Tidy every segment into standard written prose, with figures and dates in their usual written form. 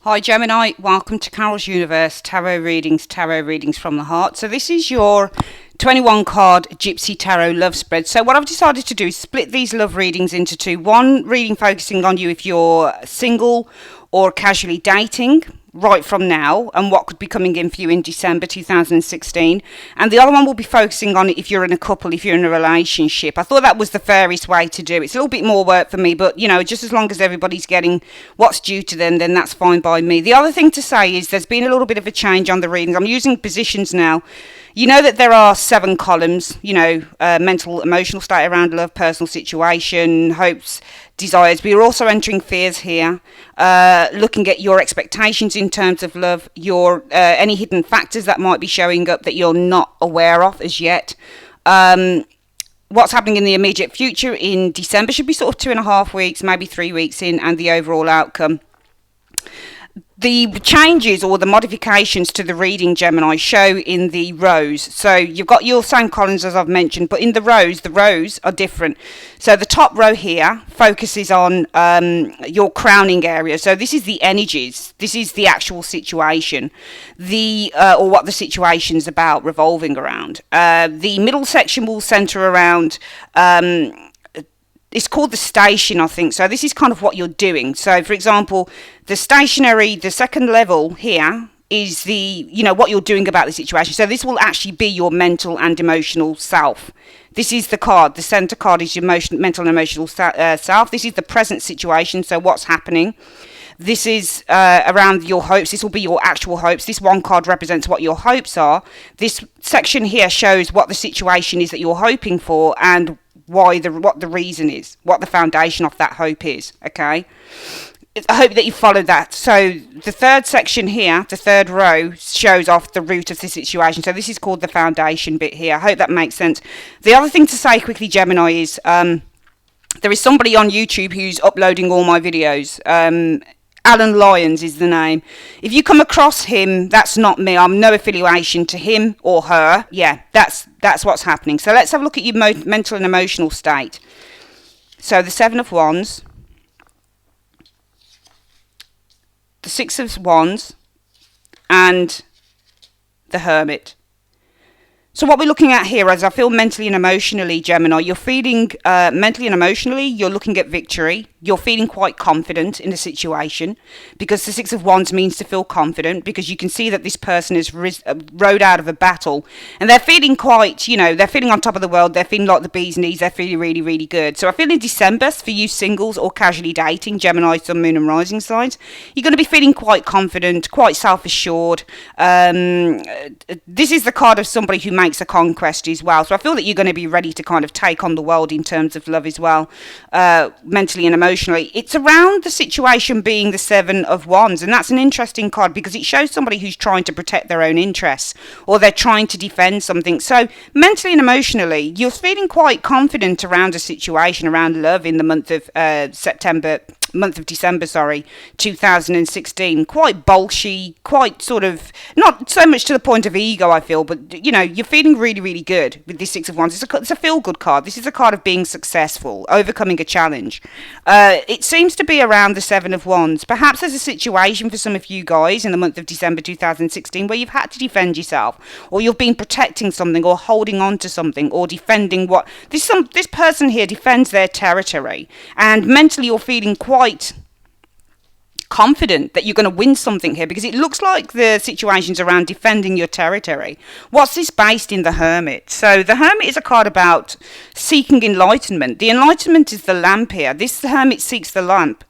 Hi Gemini, welcome to Carol's Universe Tarot Readings from the Heart. So this is your 21 card Gypsy Tarot love spread. So what I've decided to do is split these love readings into two. One reading focusing on you if you're single or casually dating right from now and what could be coming in for you in December 2016, and the other one will be focusing on it if you're in a couple, if you're in a relationship. I thought that was the fairest way to do it. It's a little bit more work for me, but you know, just as long as everybody's getting what's due to them, then that's fine by me. The other thing to say is there's been a little bit of a change on the readings. I'm using positions now. You know that there are 7 columns, you know, mental, emotional state around love, personal situation, hopes, desires. But you're also entering fears here, looking at your expectations in terms of love, your any hidden factors that might be showing up that you're not aware of as yet. What's happening in the immediate future in December should be sort of 2.5 weeks, maybe 3 weeks in, and the overall outcome. The changes or the modifications to the reading, Gemini, show in the rows. So you've got your same columns as I've mentioned, but in the rows are different. So the top row here focuses on your crowning area. So this is the energies. This is the actual situation, or what the situation's about, revolving around. The middle section will centre around. It's called the station, I think. So this is kind of what you're doing. So, for example, the second level here is what you're doing about the situation. So this will actually be your mental and emotional self. This is the card. The center card is your mental and emotional self. This is the present situation. So what's happening? This is around your hopes. This will be your actual hopes. This one card represents what your hopes are. This section here shows what the situation is that you're hoping for and what the reason is, what the foundation of that hope is. Okay, I hope that you followed that. So the third section here, the third row, shows off the root of the situation. So this is called the foundation bit here. I hope that makes sense. The other thing to say quickly, Gemini, is there is somebody on YouTube who's uploading all my videos. Alan Lyons is the name. If you come across him, that's not me. I'm no affiliation to him or her. Yeah, that's what's happening. So let's have a look at your mental and emotional state. So the 7 of Wands, the 6 of Wands, and the Hermit. So what we're looking at here is I feel mentally and emotionally, Gemini, you're feeling mentally and emotionally, you're looking at victory. You're feeling quite confident in the situation because the 6 of Wands means to feel confident, because you can see that this person has rode out of a battle and they're feeling quite, they're feeling on top of the world. They're feeling like the bee's knees. They're feeling really, really good. So I feel in December, for you singles or casually dating, Gemini, Sun, Moon and Rising signs, you're going to be feeling quite confident, quite self-assured. This is the card of somebody who makes a conquest as well. So I feel that you're going to be ready to kind of take on the world in terms of love as well, mentally and emotionally. It's around the situation being the 7 of Wands, and that's an interesting card because it shows somebody who's trying to protect their own interests or they're trying to defend something. So mentally and emotionally, you're feeling quite confident around a situation, around love in the month of December, 2016. Quite bolshy, quite sort of, not so much to the point of ego, I feel, but you're feeling really, really good with this 6 of Wands. It's a feel-good card. This is a card of being successful, overcoming a challenge. It seems to be around the 7 of Wands. Perhaps there's a situation for some of you guys in the month of December 2016 where you've had to defend yourself, or you've been protecting something or holding on to something or defending what this person here defends their territory, and mentally you're feeling quite confident that you're going to win something here because it looks like the situation's around defending your territory. What's this based in the Hermit? So the Hermit is a card about seeking enlightenment. The enlightenment is the lamp here. This Hermit seeks the light.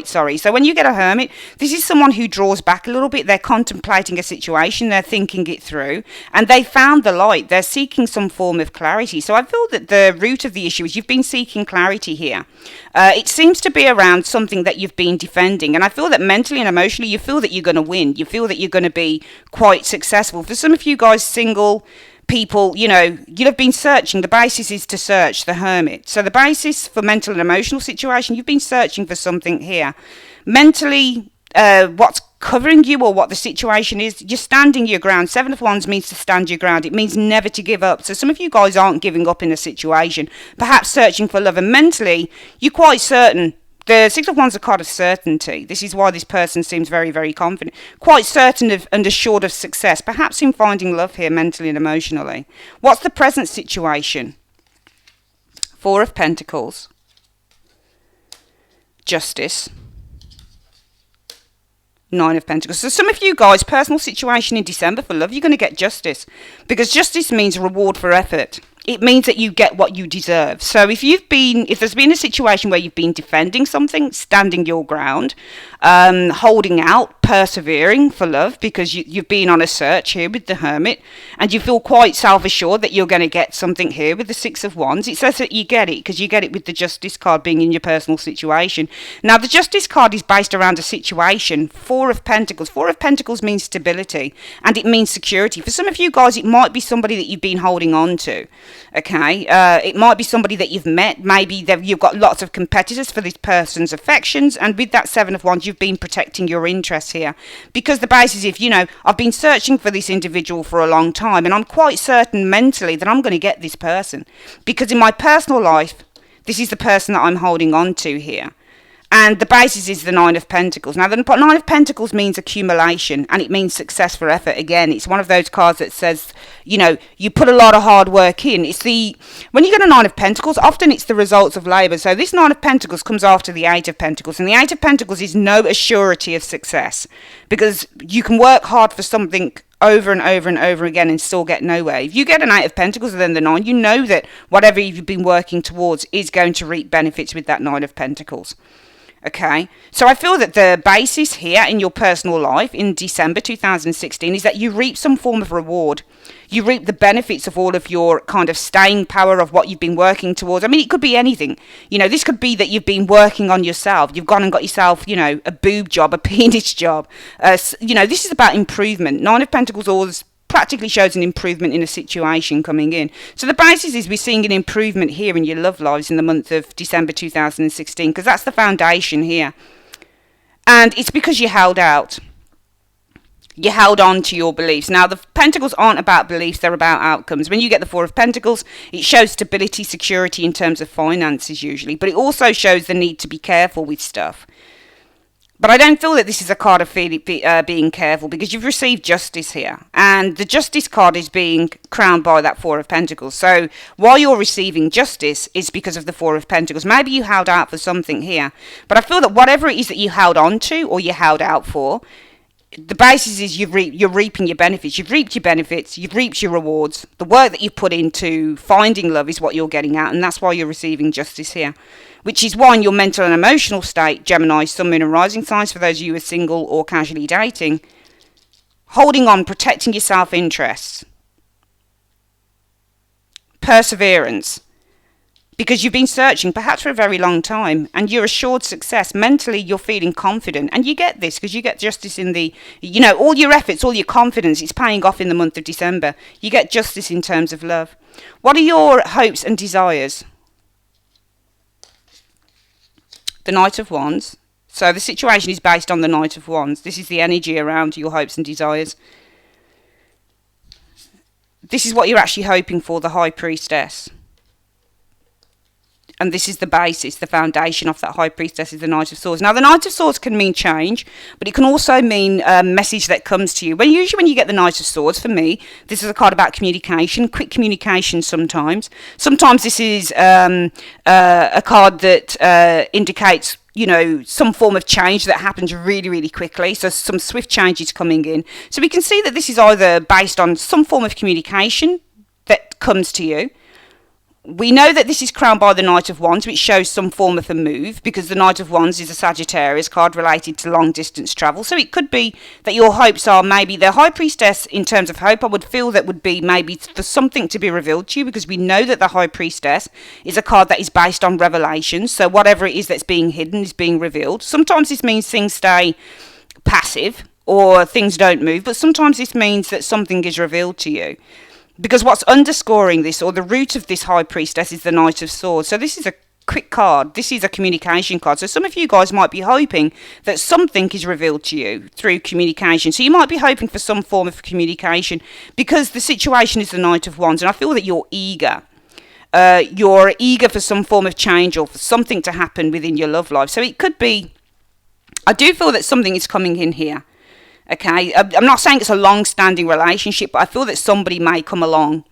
So when you get a Hermit, this is someone who draws back a little bit. They're contemplating a situation, they're thinking it through, and they found the light. They're seeking some form of clarity. So I feel that the root of the issue is you've been seeking clarity here. It seems to be around something that you've been defending, and I feel that mentally and emotionally you feel that you're going to win. You feel that you're going to be quite successful. For some of you guys, single people, you'll have been searching. The basis is to search, the Hermit. So the basis for mental and emotional situation, you've been searching for something here. Mentally, what's covering you or what the situation is, you're standing your ground. 7 of Wands means to stand your ground. It means never to give up. So some of you guys aren't giving up in a situation, perhaps searching for love, and mentally you're quite certain The Six of Wands is a card of certainty. This is why this person seems very, very confident, quite certain of and assured of success, perhaps in finding love here mentally and emotionally. What's the present situation? Four of Pentacles, Justice, Nine of Pentacles. So some of you guys, personal situation in December for love, you're going to get justice, because justice means reward for effort. It means that you get what you deserve. So if there's been a situation where you've been defending something, standing your ground, holding out, persevering for love, because you've been on a search here with the Hermit, and you feel quite self-assured that you're going to get something here with the Six of Wands. It says that you get it, because you get it with the Justice card being in your personal situation. Now, the Justice card is based around a situation. Four of Pentacles. Four of Pentacles means stability, and it means security. For some of you guys, it might be somebody that you've been holding on to. Okay, it might be somebody that you've met. Maybe you've got lots of competitors for this person's affections, and with that Seven of Wands, you've been protecting your interests here, because the basis is, I've been searching for this individual for a long time, and I'm quite certain mentally that I'm going to get this person, because in my personal life, this is the person that I'm holding on to here. And the basis is the Nine of Pentacles. Now, the Nine of Pentacles means accumulation, and it means success for effort. Again, it's one of those cards that says, you put a lot of hard work in. When you get a Nine of Pentacles, often it's the results of labour. So this Nine of Pentacles comes after the Eight of Pentacles, and the Eight of Pentacles is no assurity of success, because you can work hard for something over and over and over again and still get nowhere. If you get an Eight of Pentacles and then the Nine, you know that whatever you've been working towards is going to reap benefits with that Nine of Pentacles. Okay, so I feel that the basis here in your personal life in December 2016 is that you reap some form of reward. You reap the benefits of all of your kind of staying power of what you've been working towards. I mean, it could be anything. This could be that you've been working on yourself. You've gone and got yourself, a boob job, a penis job. This is about improvement. Nine of Pentacles always practically shows an improvement in a situation coming in. So the basis is we're seeing an improvement here in your love lives in the month of December 2016, because that's the foundation here. And it's because you held out. You held on to your beliefs. Now, the Pentacles aren't about beliefs, they're about outcomes. When you get the Four of Pentacles, it shows stability, security in terms of finances usually, but it also shows the need to be careful with stuff. But I don't feel that this is a card of being careful, because you've received justice here. And the Justice card is being crowned by that Four of Pentacles. So while you're receiving justice, it's because of the Four of Pentacles. Maybe you held out for something here. But I feel that whatever it is that you held on to or you held out for, the basis is you're reaping your benefits. You've reaped your benefits. You've reaped your rewards. The work that you've put into finding love is what you're getting out. And that's why you're receiving justice here. Which is why in your mental and emotional state, Gemini, Sun, Moon and Rising signs, for those of you who are single or casually dating, holding on, protecting your self-interests, perseverance, because you've been searching perhaps for a very long time and you're assured success. Mentally, you're feeling confident, and you get this because you get justice in the, all your efforts, all your confidence, it's paying off in the month of December. You get justice in terms of love. What are your hopes and desires? The Knight of Wands. So the situation is based on the Knight of Wands. This is the energy around your hopes and desires. This is what you're actually hoping for, the High Priestess. And this is the basis, the foundation of that High Priestess is the Knight of Swords. Now, the Knight of Swords can mean change, but it can also mean a message that comes to you. Usually when you get the Knight of Swords, for me, this is a card about communication, quick communication sometimes. Sometimes this is a card that indicates, some form of change that happens really, really quickly. So some swift changes coming in. So we can see that this is either based on some form of communication that comes to you. We know that this is crowned by the Knight of Wands, which shows some form of a move, because the Knight of Wands is a Sagittarius card related to long distance travel. So it could be that your hopes are maybe the High Priestess. In terms of hope, I would feel that would be maybe for something to be revealed to you, because we know that the High Priestess is a card that is based on revelation. So whatever it is that's being hidden is being revealed. Sometimes this means things stay passive or things don't move, but sometimes this means that something is revealed to you. Because what's underscoring this, or the root of this High Priestess, is the Knight of Swords. So this is a quick card. This is a communication card. So some of you guys might be hoping that something is revealed to you through communication. So you might be hoping for some form of communication, because the situation is the Knight of Wands. And I feel that you're eager. You're eager for some form of change or for something to happen within your love life. So it could be, I do feel that something is coming in here. Okay, I'm not saying it's a long-standing relationship, but I feel that somebody may come along,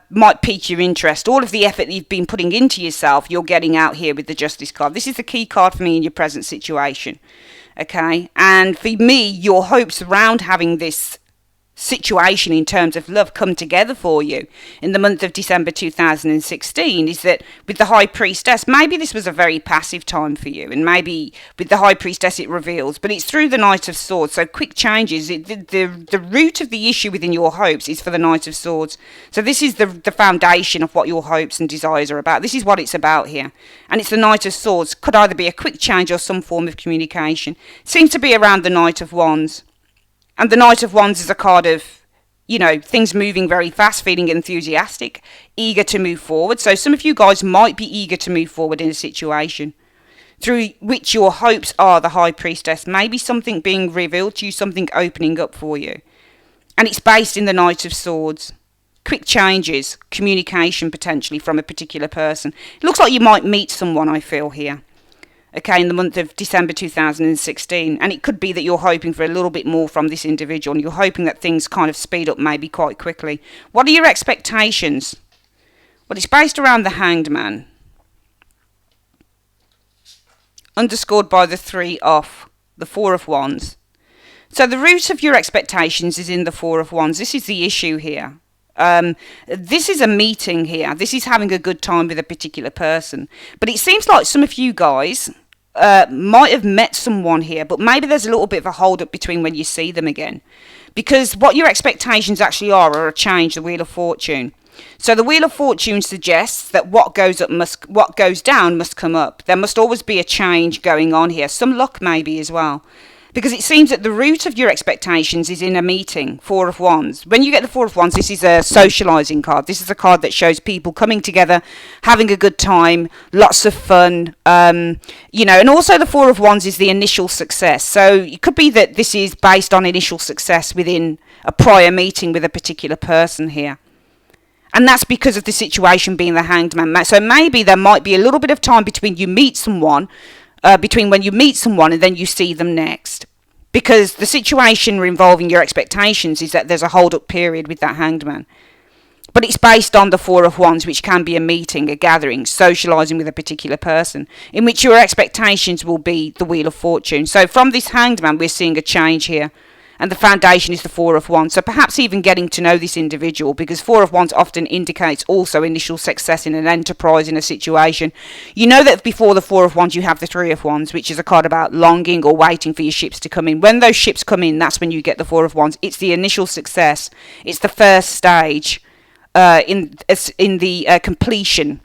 might pique your interest. All of the effort that you've been putting into yourself, you're getting out here with the Justice card. This is the key card for me in your present situation. Okay, and for me, your hopes around having this situation in terms of love come together for you in the month of December 2016 is that with the High Priestess, maybe this was a very passive time for you, and maybe with the High Priestess it reveals, but it's through the Knight of Swords. So quick changes, the root of the issue within your hopes is for the Knight of Swords. So this is the foundation of what your hopes and desires are about. This is what it's about here, and it's the Knight of Swords. Could either be a quick change or some form of communication. Seems to be around the Knight of Wands. And the Knight of Wands is a card of, you know, things moving very fast, feeling enthusiastic, eager to move forward. So some of you guys might be eager to move forward in a situation through which your hopes are the High Priestess. Maybe something being revealed to you, something opening up for you. And it's based in the Knight of Swords. Quick changes, communication potentially from a particular person. It looks like you might meet someone, I feel here. Okay, in the month of December 2016. And it could be that you're hoping for a little bit more from this individual, and you're hoping that things kind of speed up maybe quite quickly. What are your expectations? Well, it's based around the Hanged Man. Underscored by the 3 off, the 4 of Wands. So the root of your expectations is in the 4 of Wands. This is the issue here. This is a meeting here. This is having a good time with a particular person. But it seems like some of you guys might have met someone here, but maybe there's a little bit of a hold up between when you see them again. Because what your expectations actually are a change, the Wheel of Fortune. So the Wheel of Fortune suggests that what goes down must come up. There must always be a change going on here. Some luck maybe as well. Because it seems that the root of your expectations is in a meeting, 4 of Wands. When you get the 4 of Wands, this is a socialising card. This is a card that shows people coming together, having a good time, lots of fun, you know, and also the 4 of Wands is the initial success. So it could be that this is based on initial success within a prior meeting with a particular person here. And that's because of the situation being the Hanged Man. So maybe there might be a little bit of time between you meet someone, between when you meet someone and then you see them next. Because the situation involving your expectations is that there's a hold-up period with that Hanged Man. But it's based on the 4 of Wands, which can be a meeting, a gathering, socialising with a particular person, in which your expectations will be the Wheel of Fortune. So from this Hanged Man, we're seeing a change here. And the foundation is the 4 of Wands. So perhaps even getting to know this individual, because 4 of Wands often indicates also initial success in an enterprise, in a situation. You know that before the 4 of Wands you have the 3 of Wands, which is a card about longing or waiting for your ships to come in. When those ships come in, that's when you get the 4 of Wands. It's the initial success. It's the first stage in the completion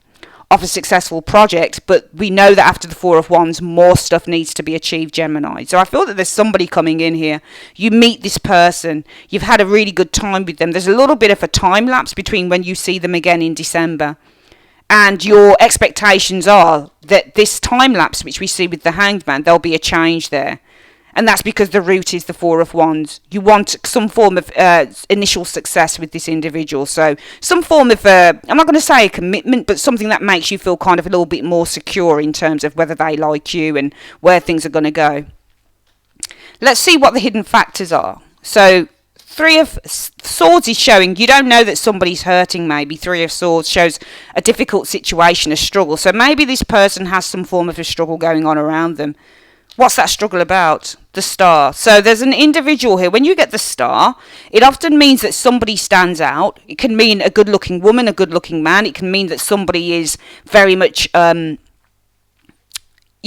of a successful project, but we know that after the 4 of Wands, more stuff needs to be achieved, Gemini. So I feel that there's somebody coming in here. You meet this person. You've had a really good time with them. There's a little bit of a time lapse between when you see them again in December. And your expectations are that this time lapse, which we see with the Hanged Man, there'll be a change there. And that's because the root is the 4 of Wands. You want some form of initial success with this individual. So some form of, I'm not going to say a commitment, but something that makes you feel kind of a little bit more secure in terms of whether they like you and where things are going to go. Let's see what the hidden factors are. So 3 of Swords is showing you don't know that somebody's hurting maybe. 3 of Swords shows a difficult situation, a struggle. So maybe this person has some form of a struggle going on around them. What's that struggle about? The Star. So there's an individual here. When you get the Star, it often means that somebody stands out. It can mean a good-looking woman, a good-looking man. It can mean that somebody is very much, you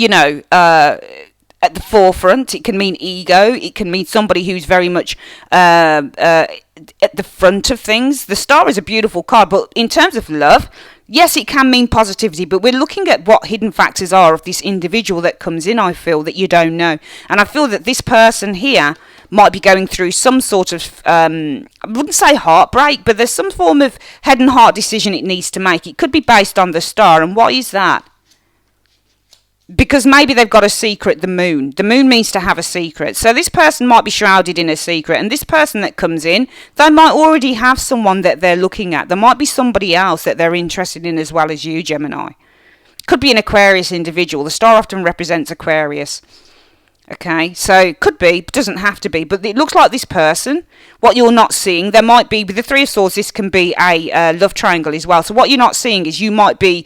know, at the forefront. It can mean ego. It can mean somebody who's very much at the front of things. The Star is a beautiful card, but in terms of love, yes, it can mean positivity, but we're looking at what hidden factors are of this individual that comes in, I feel, that you don't know. And I feel that this person here might be going through some sort of, I wouldn't say heartbreak, but there's some form of head and heart decision it needs to make. It could be based on the Star, and what is that? because maybe they've got a secret, the moon. The moon means to have a secret. So this person might be shrouded in a secret, and this person that comes in, they might already have someone that they're looking at. There might be somebody else that they're interested in as well as you, Gemini. Could be an Aquarius individual. The star often represents Aquarius. Okay, so could be, but doesn't have to be. But it looks like this person, what you're not seeing, there might be, with the Three of Swords, this can be a love triangle as well. So what you're not seeing is you might be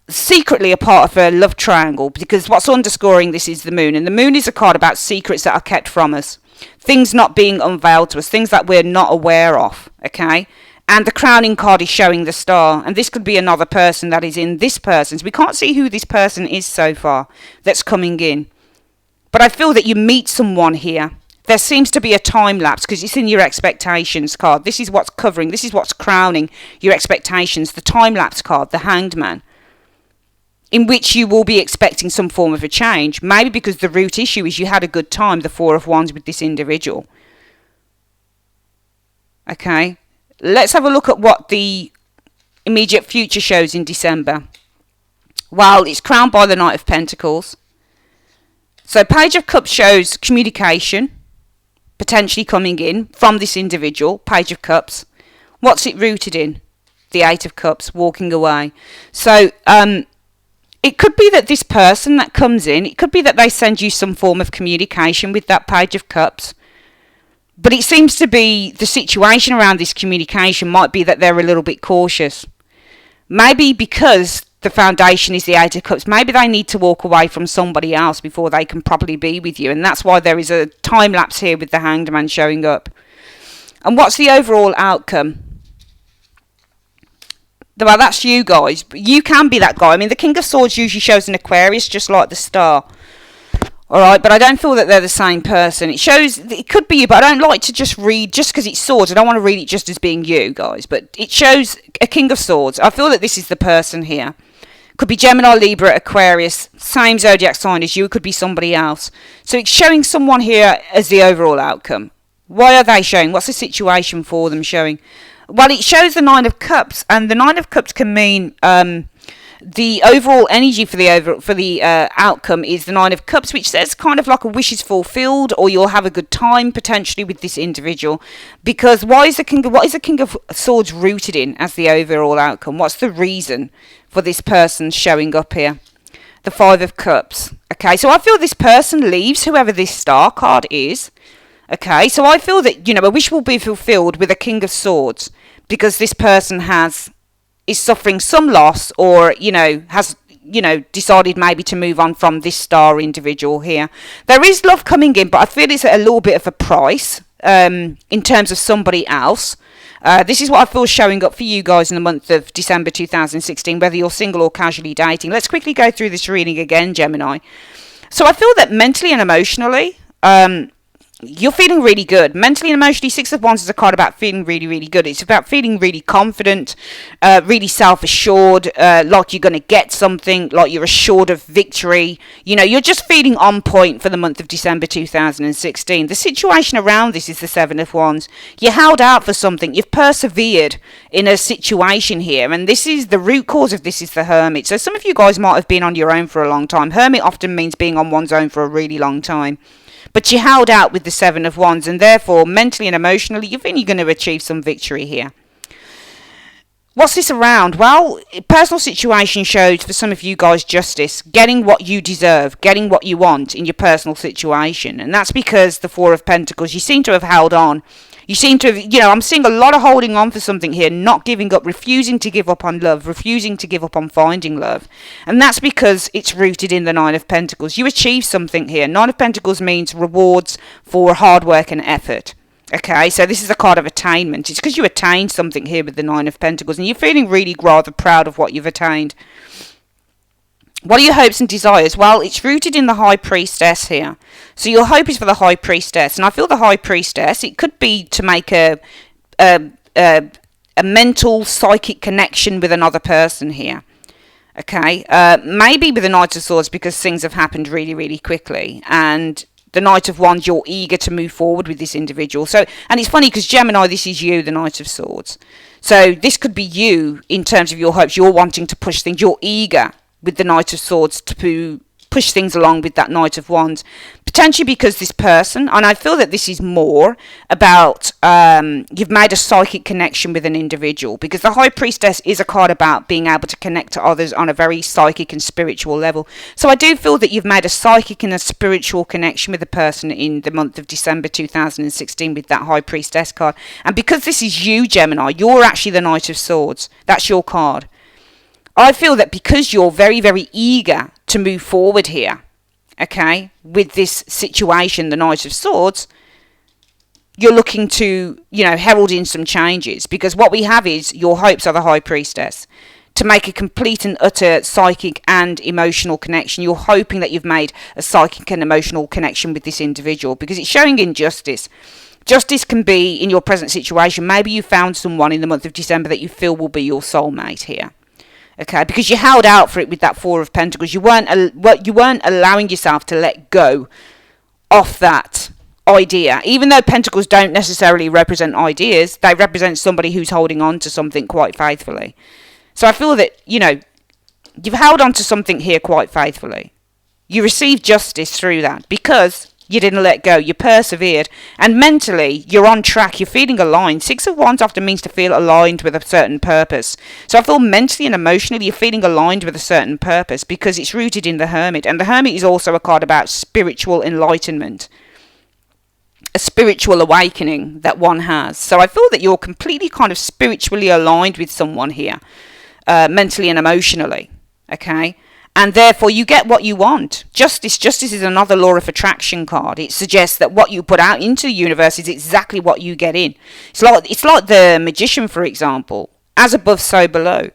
secretly a part of a love triangle, because what's underscoring this is the moon, and the moon is a card about secrets that are kept from us, things not being unveiled to us, things that we're not aware of. Okay, and the crowning card is showing the star, and this could be another person that is in this person's. We can't see who this person is so far that's coming in, but I feel that you meet someone here. There seems to be a time lapse because it's in your expectations card. This is what's covering, this is what's crowning your expectations, the time lapse card, the Hanged Man, in which you will be expecting some form of a change. Maybe because the root issue is you had a good time, the Four of Wands, with this individual. Okay, let's have a look at what the immediate future shows in December. Well, it's crowned by the Knight of Pentacles. So Page of Cups shows communication potentially coming in from this individual, Page of Cups. What's it rooted in? The Eight of Cups, walking away. So, it could be that this person that comes in, it could be that they send you some form of communication with that Page of Cups. But it seems to be the situation around this communication might be that they're a little bit cautious. Maybe because the foundation is the Eight of Cups, maybe they need to walk away from somebody else before they can properly be with you. And that's why there is a time lapse here with the Hanged Man showing up. And what's the overall outcome? Well, that's you guys. You can be that guy. I mean, the King of Swords usually shows an Aquarius, just like the star. Alright, but I don't feel that they're the same person. It shows, it could be you, but I don't like to just read, just because it's swords, I don't want to read it just as being you, guys. But it shows a King of Swords. I feel that this is the person here. Could be Gemini, Libra, Aquarius, same zodiac sign as you. It could be somebody else. So it's showing someone here as the overall outcome. Why are they showing? What's the situation for them showing? Well, it shows the Nine of Cups, and the Nine of Cups can mean the overall energy for the outcome is the Nine of Cups, which says kind of like a wish is fulfilled, or you'll have a good time potentially with this individual. Because what is the King of Swords rooted in as the overall outcome? What's the reason for this person showing up here? The Five of Cups. Okay, so I feel this person leaves, whoever this star card is. Okay, so I feel that, you know, a wish will be fulfilled with a King of Swords, because this person is suffering some loss, or, you know, has, you know, decided maybe to move on from this star individual here. There is love coming in, but I feel it's at a little bit of a price in terms of somebody else. This is what I feel showing up for you guys in the month of December 2016, whether you're single or casually dating. Let's quickly go through this reading again, Gemini. So I feel that mentally and emotionally, you're feeling really good. Mentally and emotionally, Six of Wands is a card about feeling really, really good. It's about feeling really confident, really self-assured, like you're going to get something, like you're assured of victory. You know, you're just feeling on point for the month of December 2016. The situation around this is the Seven of Wands. You held out for something. You've persevered in a situation here. And this is the root cause of this is the Hermit. So some of you guys might have been on your own for a long time. Hermit often means being on one's own for a really long time. But you held out with the Seven of Wands, and therefore, mentally and emotionally, you think you're going to achieve some victory here. What's this around? Well, personal situation shows for some of you guys justice, getting what you deserve, getting what you want in your personal situation. And that's because the Four of Pentacles, you seem to have held on. You seem to have, you know, I'm seeing a lot of holding on for something here, not giving up, refusing to give up on love, refusing to give up on finding love. And that's because it's rooted in the Nine of Pentacles. You achieve something here. Nine of Pentacles means rewards for hard work and effort. Okay, so this is a card of attainment. It's because you attained something here with the Nine of Pentacles, and you're feeling really rather proud of what you've attained. What are your hopes and desires? Well, it's rooted in the High Priestess here. So your hope is for the High Priestess. And I feel the High Priestess, it could be to make a mental, psychic connection with another person here. Okay, maybe with the Knight of Swords, because things have happened really, really quickly. And the Knight of Wands, you're eager to move forward with this individual. So, and it's funny because Gemini, this is you, the Knight of Swords. So this could be you in terms of your hopes. You're wanting to push things. You're eager with the Knight of Swords to push things along with that Knight of Wands. Potentially because this person, and I feel that this is more about you've made a psychic connection with an individual, because the High Priestess is a card about being able to connect to others on a very psychic and spiritual level. So I do feel that you've made a psychic and a spiritual connection with a person in the month of December 2016 with that High Priestess card. And because this is you, Gemini, you're actually the Knight of Swords. That's your card. I feel that because you're very, very eager to move forward here, okay, with this situation, the Knight of Swords, you're looking to, herald in some changes, because what we have is your hopes are the High Priestess. To make a complete and utter psychic and emotional connection, you're hoping that you've made a psychic and emotional connection with this individual, because it's showing injustice. Justice can be in your present situation. Maybe you found someone in the month of December that you feel will be your soulmate here. Okay, because you held out for it with that Four of Pentacles. You weren't allowing yourself to let go of that idea. Even though Pentacles don't necessarily represent ideas, they represent somebody who's holding on to something quite faithfully. So I feel that, you've held on to something here quite faithfully. You received justice through that because you didn't let go. You persevered. And mentally, you're on track. You're feeling aligned. Six of Wands often means to feel aligned with a certain purpose. So I feel mentally and emotionally, you're feeling aligned with a certain purpose because it's rooted in the Hermit. And the Hermit is also a card about spiritual enlightenment. A spiritual awakening that one has. So I feel that you're completely kind of spiritually aligned with someone here. Mentally and emotionally. Okay? And therefore, you get what you want. Justice is another law of attraction card. It suggests that what you put out into the universe is exactly what you get in. It's like the Magician, for example. As above, so below.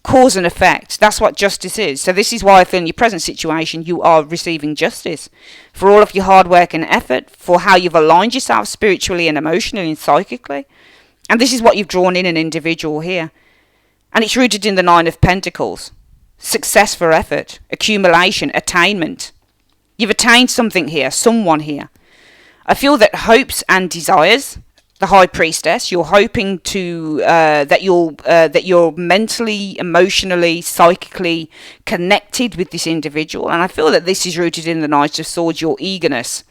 Cause and effect. That's what justice is. So this is why I feel in your present situation, you are receiving justice. For all of your hard work and effort. For how you've aligned yourself spiritually and emotionally and psychically. And this is what you've drawn in an individual here. And it's rooted in the Nine of Pentacles. Success for effort, accumulation, attainment. You've attained something here, someone here. I feel that hopes and desires, the High Priestess, you're hoping to that you're mentally, emotionally, psychically connected with this individual, and I feel that this is rooted in the Knight of Swords. Your eagerness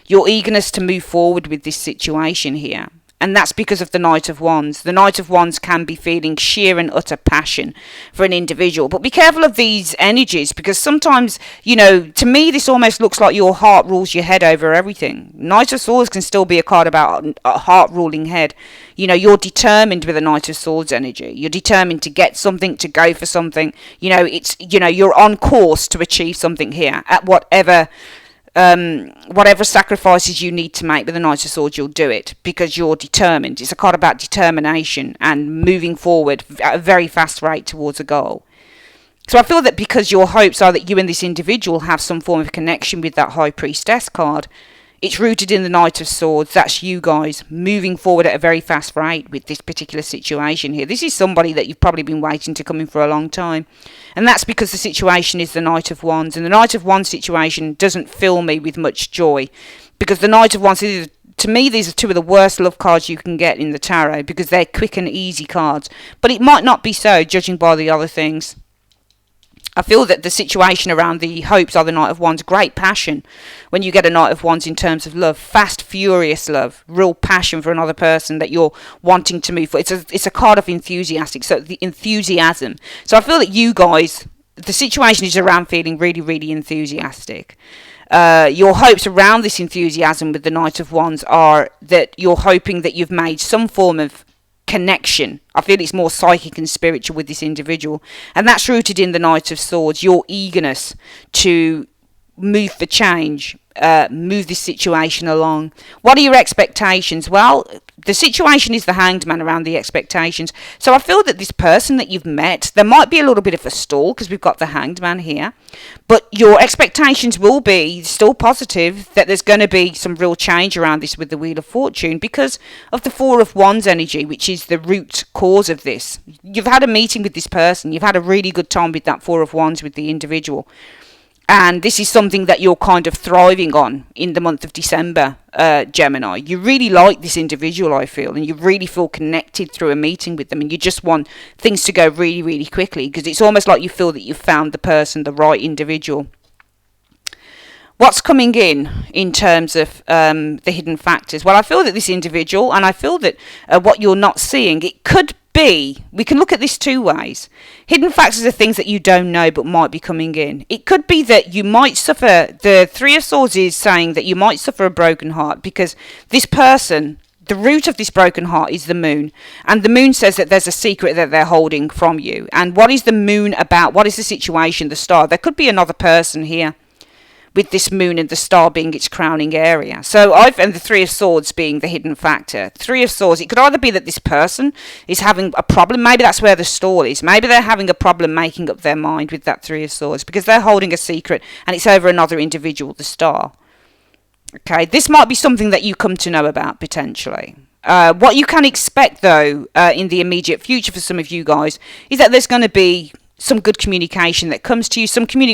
to move forward with this situation here. And that's because of the Knight of Wands. The Knight of Wands can be feeling sheer and utter passion for an individual. But be careful of these energies, because sometimes, to me, this almost looks like your heart rules your head over everything. Knight of Swords can still be a card about a heart ruling head. You're determined with a Knight of Swords energy. You're determined to get something, to go for something. You're on course to achieve something here at whatever sacrifices you need to make with the Knight of Swords, you'll do it because you're determined. It's a card about determination and moving forward at a very fast rate towards a goal. So I feel that because your hopes are that you and this individual have some form of connection with that High Priestess card, it's rooted in the Knight of Swords. That's you guys moving forward at a very fast rate with this particular situation here. This is somebody that you've probably been waiting to come in for a long time. And that's because the situation is the Knight of Wands. And the Knight of Wands situation doesn't fill me with much joy. Because the Knight of Wands, to me, these are two of the worst love cards you can get in the tarot. Because they're quick and easy cards. But it might not be so, judging by the other things. I feel that the situation around the hopes are the Knight of Wands. Great passion when you get a Knight of Wands in terms of love. Fast, furious love. Real passion for another person that you're wanting to move for. It's a card of enthusiastic. So the enthusiasm. So I feel that you guys, the situation is around feeling really, really enthusiastic. Your hopes around this enthusiasm with the Knight of Wands are that you're hoping that you've made some form of connection. I feel it's more psychic and spiritual with this individual, and that's rooted in the Knight of Swords. Your eagerness to move for change, move this situation along. What are your expectations? Well, the situation is the Hanged Man around the expectations. So I feel that this person that you've met, there might be a little bit of a stall because we've got the Hanged Man here, but your expectations will be still positive that there's going to be some real change around this with the Wheel of Fortune because of the Four of Wands energy, which is the root cause of this. You've had a meeting with this person. You've had a really good time with that Four of Wands with the individual. And this is something that you're kind of thriving on in the month of December, Gemini. You really like this individual, I feel, and you really feel connected through a meeting with them, and you just want things to go really, really quickly because it's almost like you feel that you've found the person, the right individual. What's coming in terms of the hidden factors? Well, I feel that this individual, and I feel that what you're not seeing, it could be, we can look at this two ways. Hidden factors are things that you don't know but might be coming in. It could be that you might suffer, the Three of Swords is saying that you might suffer a broken heart because this person, the root of this broken heart is the moon. And the moon says that there's a secret that they're holding from you. And what is the moon about? What is the situation, the star? There could be another person here, with this moon and the star being its crowning area. So and the Three of Swords being the hidden factor. Three of Swords, it could either be that this person is having a problem, maybe that's where the stall is, maybe they're having a problem making up their mind with that Three of Swords because they're holding a secret and it's over another individual, the star. Okay, this might be something that you come to know about potentially. What you can expect though in the immediate future for some of you guys is that there's going to be some good communication that comes to you.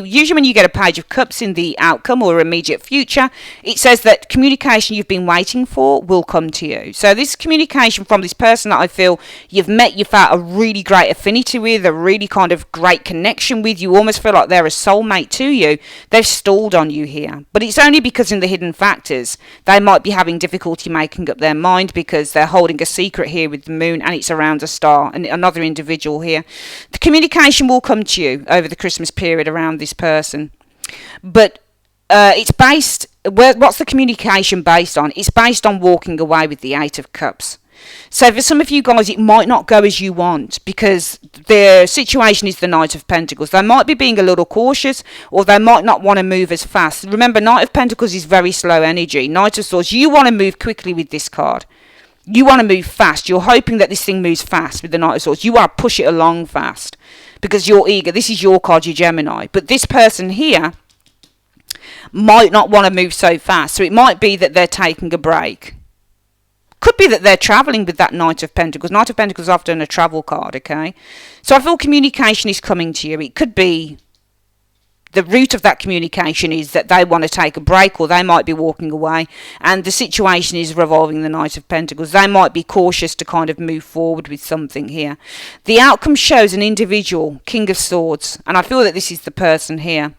Usually when you get a Page of Cups in the outcome or immediate future, it says that communication you've been waiting for will come to you. So this communication from this person that I feel you've met, you felt a really great affinity with, a really kind of great connection with, you almost feel like they're a soulmate to you. They've stalled on you here. But it's only because in the hidden factors, they might be having difficulty making up their mind because they're holding a secret here with the moon and it's around a star and another individual here. The communication will come to you over the Christmas period around this person, but it's based, what's the communication based on? It's based on walking away with the Eight of Cups. So for some of you guys, it might not go as you want because their situation is the Knight of Pentacles. They might be being a little cautious or they might not want to move as fast. Remember, Knight of Pentacles is very slow energy. Knight of Swords, you want to move quickly with this card. You want to move fast. You're hoping that this thing moves fast with the Knight of Swords. You want to push it along fast because you're eager. This is your card, your Gemini. But this person here might not want to move so fast. So it might be that they're taking a break. Could be that they're travelling with that Knight of Pentacles. Knight of Pentacles is often a travel card, okay? So I feel communication is coming to you. It could be the root of that communication is that they want to take a break or they might be walking away and the situation is revolving the Knight of Pentacles. They might be cautious to kind of move forward with something here. The outcome shows an individual, King of Swords, and I feel that this is the person here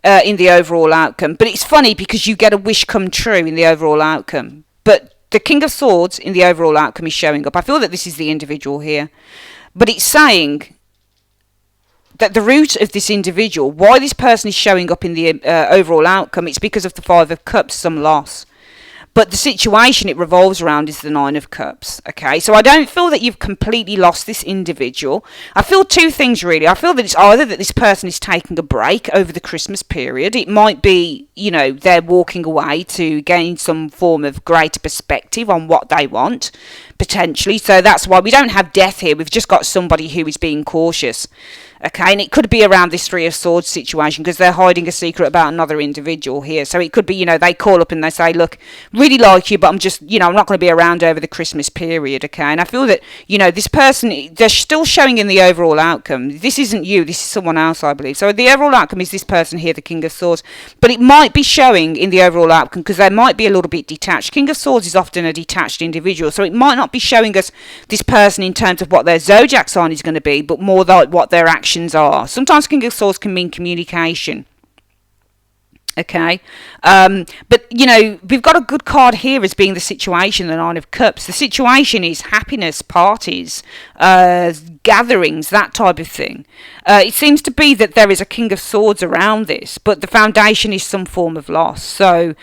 in the overall outcome. But it's funny because you get a wish come true in the overall outcome. But the King of Swords in the overall outcome is showing up. I feel that this is the individual here. But it's saying that the root of this individual, why this person is showing up in the overall outcome, it's because of the Five of Cups, some loss. But the situation it revolves around is the Nine of Cups. Okay, so I don't feel that you've completely lost this individual. I feel two things really. I feel that it's either that this person is taking a break over the Christmas period. It might be, you know, they're walking away to gain some form of greater perspective on what they want, potentially. So that's why we don't have death here. We've just got somebody who is being cautious. Okay, and it could be around this Three of Swords situation because they're hiding a secret about another individual here. So it could be, you know, they call up and they say, look, really like you, but I'm just, you know, I'm not going to be around over the Christmas period, okay? And I feel that, you know, this person, they're still showing in the overall outcome. This isn't you, this is someone else, I believe. So the overall outcome is this person here, the King of Swords. But it might be showing in the overall outcome because they might be a little bit detached. King of Swords is often a detached individual. So it might not be showing us this person in terms of what their zodiac sign is going to be, but more like what their actions are. Sometimes King of Swords can mean communication. Okay, but you know, we've got a good card here as being the situation, the Nine of Cups. The situation is happiness, parties, gatherings, that type of thing. It seems to be that there is a King of Swords around this, but the foundation is some form of loss. So,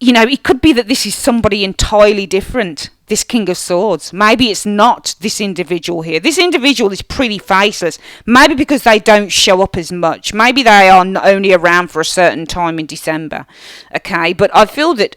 you know, it could be that this is somebody entirely different, this King of Swords. Maybe it's not this individual here. This individual is pretty faceless. Maybe because they don't show up as much. Maybe they are only around for a certain time in December. Okay, but I feel that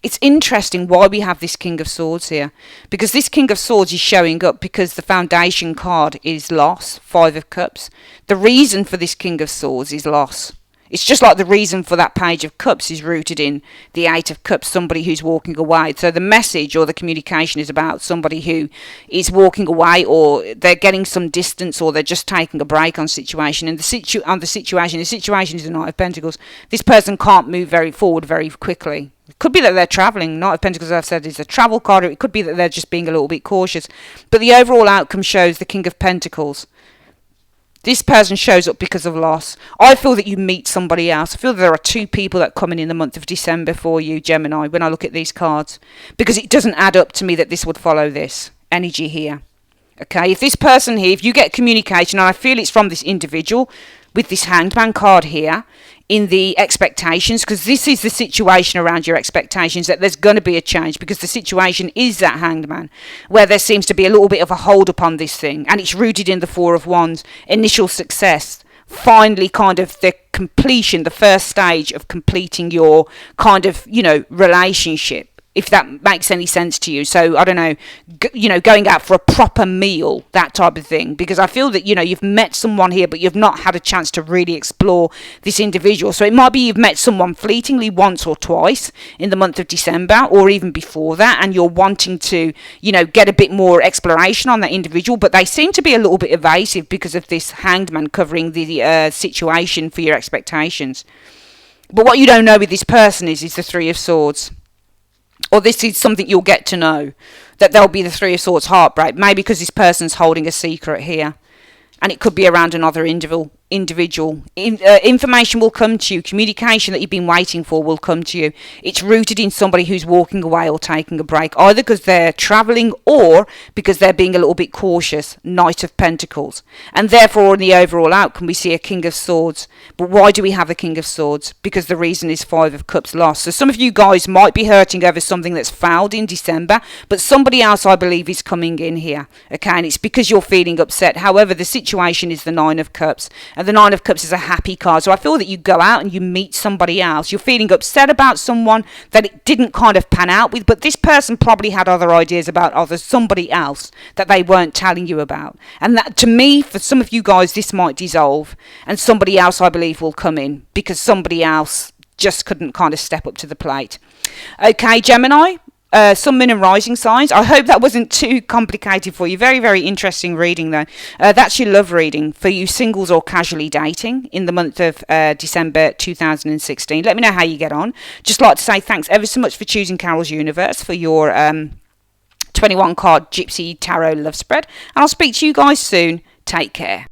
it's interesting why we have this King of Swords here. Because this King of Swords is showing up because the foundation card is loss, Five of Cups. The reason for this King of Swords is loss. It's just like the reason for that Page of Cups is rooted in the Eight of Cups, somebody who's walking away. So the message or the communication is about somebody who is walking away, or they're getting some distance, or they're just taking a break on situation. And the situation is the Knight of Pentacles. This person can't move forward very quickly. It could be that they're travelling. Knight of Pentacles, as I've said, is a travel card. Or it could be that they're just being a little bit cautious. But the overall outcome shows the King of Pentacles. This person shows up because of loss. I feel that you meet somebody else. I feel that there are two people that come in the month of December for you, Gemini, when I look at these cards. Because it doesn't add up to me that this would follow this energy here. Okay, if this person here, if you get communication, and I feel it's from this individual with this Hanged Man card here, in the expectations, because this is the situation around your expectations, that there's going to be a change, because the situation is that Hanged Man, where there seems to be a little bit of a hold up on this thing, and it's rooted in the Four of Wands, initial success, finally kind of the completion, the first stage of completing your kind of, relationship. If that makes any sense to you. So, I don't know, going out for a proper meal, that type of thing. Because I feel that, you've met someone here, but you've not had a chance to really explore this individual. So it might be you've met someone fleetingly once or twice in the month of December, or even before that, and you're wanting to, get a bit more exploration on that individual, but they seem to be a little bit evasive because of this Hanged Man covering the situation for your expectations. But what you don't know with this person is the Three of Swords. Or this is something you'll get to know, that there'll be the Three of Swords heartbreak, maybe because this person's holding a secret here, and it could be around another individual. Information will come to you, communication that you've been waiting for will come to you. It's rooted in somebody who's walking away or taking a break, either because they're travelling or because they're being a little bit cautious. Knight of Pentacles. And therefore, in the overall outcome, we see a King of Swords. But why do we have a King of Swords? Because the reason is Five of Cups lost. So some of you guys might be hurting over something that's failed in December, but somebody else, I believe, is coming in here. Okay, and it's because you're feeling upset. However, the situation is the Nine of Cups. And the Nine of Cups is a happy card. So I feel that you go out and you meet somebody else. You're feeling upset about someone that it didn't kind of pan out with, but this person probably had other ideas about somebody else that they weren't telling you about. And that, to me, for some of you guys, this might dissolve. And somebody else, I believe, will come in because somebody else just couldn't kind of step up to the plate. Okay, Gemini. Sun, Moon and Rising signs. I hope that wasn't too complicated for you. Very, very interesting reading though. That's your love reading for you singles or casually dating in the month of December 2016. Let me know how you get on. Just like to say thanks ever so much for choosing Carol's Universe for your 21 card Gypsy Tarot love spread. And I'll speak to you guys soon. Take care.